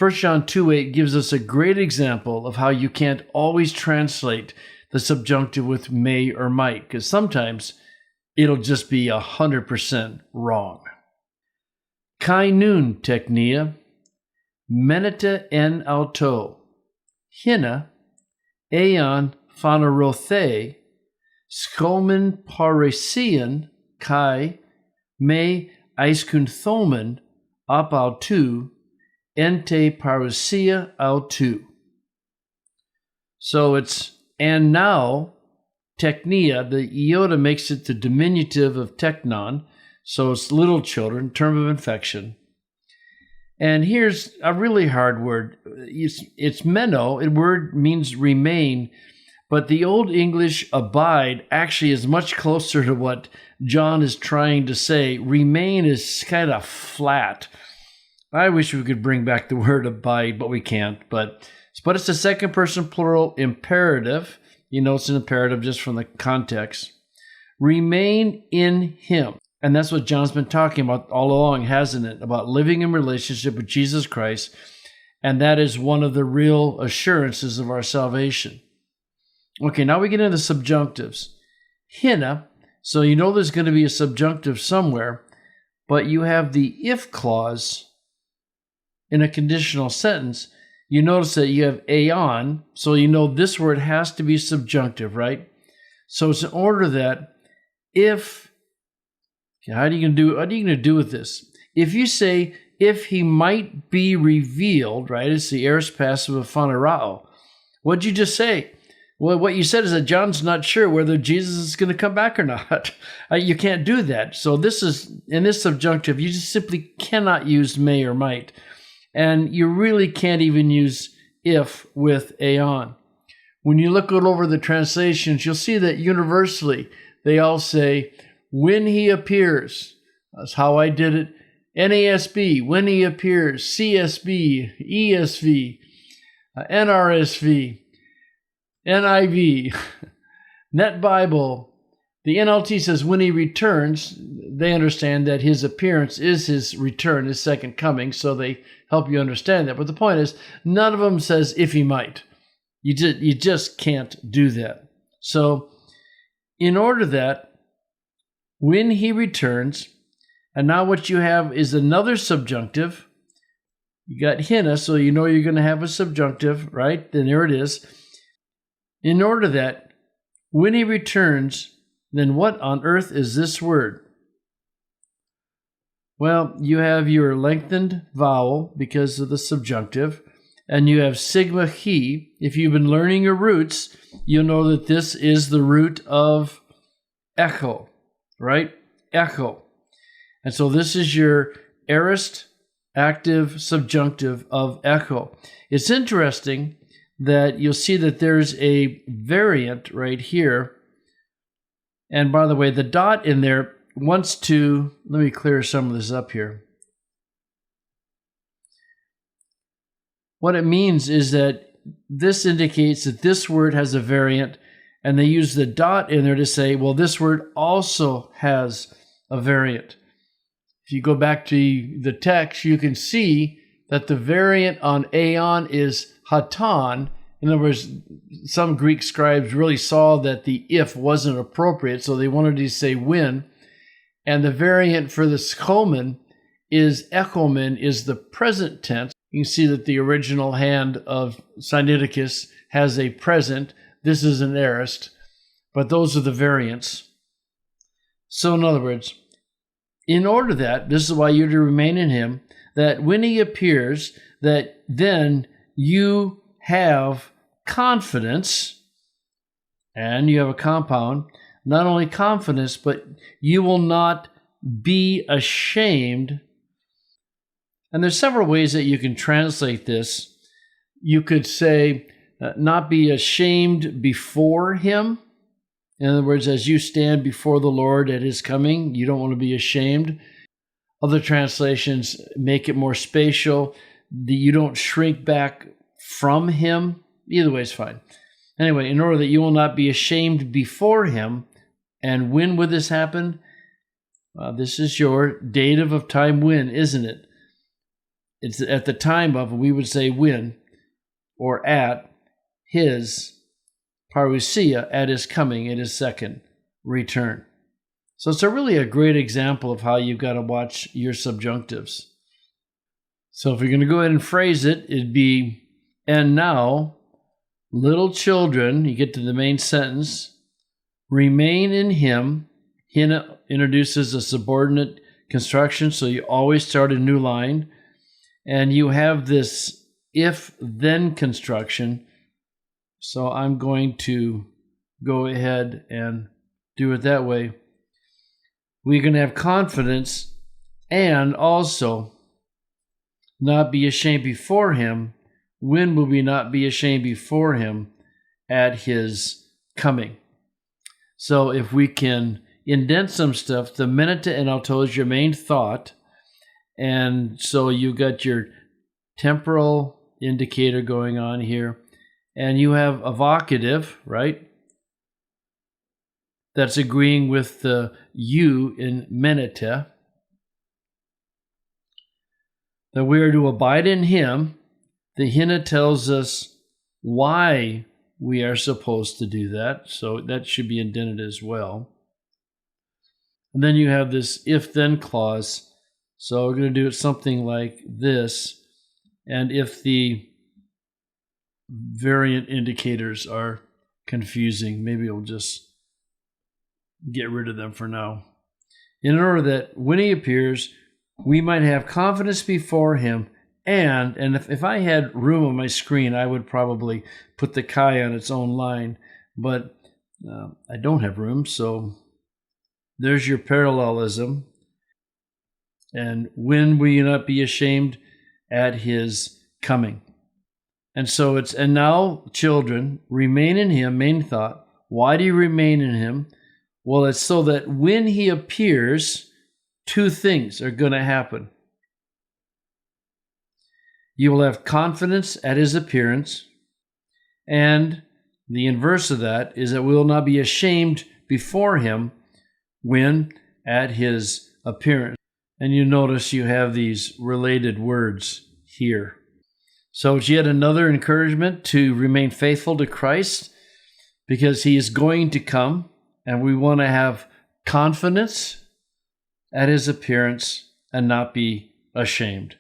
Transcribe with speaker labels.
Speaker 1: 1 John 2:8 gives us a great example of how you can't always translate the subjunctive with may or might, because sometimes it'll just be 100% wrong. Kai nun teknia, meneta en auto, hina, eon phanerothe, skomen parisian kai me eiskünthomen ap autu, ente parousia autu. So it's and now, teknia, the iota makes it the diminutive of teknon, so it's little children, term of inflection. And here's a really hard word. It's meno, the word means remain, but the Old English abide actually is much closer to what John is trying to say. Remain is kind of flat. I wish we could bring back the word abide, but we can't. But it's a second person plural imperative. You know, it's an imperative just from the context. Remain in him. And that's what John's been talking about all along, hasn't it? About living in relationship with Jesus Christ. And that is one of the real assurances of our salvation. Okay, now we get into the subjunctives. Hina, so you know there's going to be a subjunctive somewhere, but you have the if clause in a conditional sentence. You notice that you have aeon, so you know this word has to be subjunctive, right? So it's in order that if, how are you going to do with this? If you say, if he might be revealed, right? It's the aorist passive of phanerao. What'd you just say? Well, what you said is that John's not sure whether Jesus is going to come back or not. You can't do that. So this is, in this subjunctive, you just simply cannot use may or might. And you really can't even use if with aeon. When you look over the translations, you'll see that universally they all say, when he appears. That's how I did it. NASB, when he appears. CSB, ESV, NRSV, NIV, Net Bible. The NLT says when he returns. They understand that his appearance is his return, his second coming, so they help you understand that. But the point is, none of them says if he might. You just can't do that. So in order that, when he returns, and now what you have is another subjunctive. You got hina, so you know you're going to have a subjunctive, right? Then there it is. In order that, when he returns, then what on earth is this word? Well, you have your lengthened vowel because of the subjunctive, and you have sigma he. If you've been learning your roots, you'll know that this is the root of echo, right? Echo. And so this is your aorist active subjunctive of echo. It's interesting that you'll see that there's a variant right here. And by the way, the dot in there wants to, let me clear some of this up here. What it means is that this indicates that this word has a variant, and they use the dot in there to say, well, this word also has a variant. If you go back to the text, you can see that the variant on aeon is hatan. In other words, some Greek scribes really saw that the if wasn't appropriate, so they wanted to say when. And the variant for the skomen is echomen, is the present tense. You can see that the original hand of Sinaiticus has a present. This is an aorist, but those are the variants. So in other words, in order that, this is why you're to remain in him, that when he appears, that then you have confidence, and you have a compound, not only confidence, but you will not be ashamed. And there's several ways that you can translate this. You could say, not be ashamed before him. In other words, as you stand before the Lord at his coming, you don't want to be ashamed. Other translations make it more spatial. You don't shrink back from him. Either way is fine. Anyway, in order that you will not be ashamed before him. And when would this happen? This is your dative of time when, isn't it? it's at the time of, we would say when, or at his parousia, at his coming, at his second return. So it's really a great example of how you've got to watch your subjunctives. So if you're going to go ahead and phrase it, it'd be, and now, little children, you get to the main sentence, remain in him. He introduces a subordinate construction, so you always start a new line. And you have this if-then construction. So I'm going to go ahead and do it that way. We're going to have confidence and also not be ashamed before him. When will we not be ashamed before him? At his coming. So if we can indent some stuff, the menita and auto is your main thought. And so you got your temporal indicator going on here. And you have a vocative, right? That's agreeing with the you in menita. That we are to abide in him. The hina tells us why we are supposed to do that. So that should be indented as well. And then you have this if-then clause. So we're going to do it something like this. And if the variant indicators are confusing, maybe we'll just get rid of them for now. In order that when he appears, we might have confidence before him. And if I had room on my screen, I would probably put the chi on its own line. But I don't have room, so there's your parallelism. And when will you not be ashamed? At his coming. And so it's, and now, children, remain in him, main thought. Why do you remain in him? Well, it's so that when he appears, two things are going to happen. You will have confidence at his appearance, and the inverse of that is that we will not be ashamed before him when at his appearance. And you notice you have these related words here. So it's yet another encouragement to remain faithful to Christ because he is going to come, and we want to have confidence at his appearance and not be ashamed.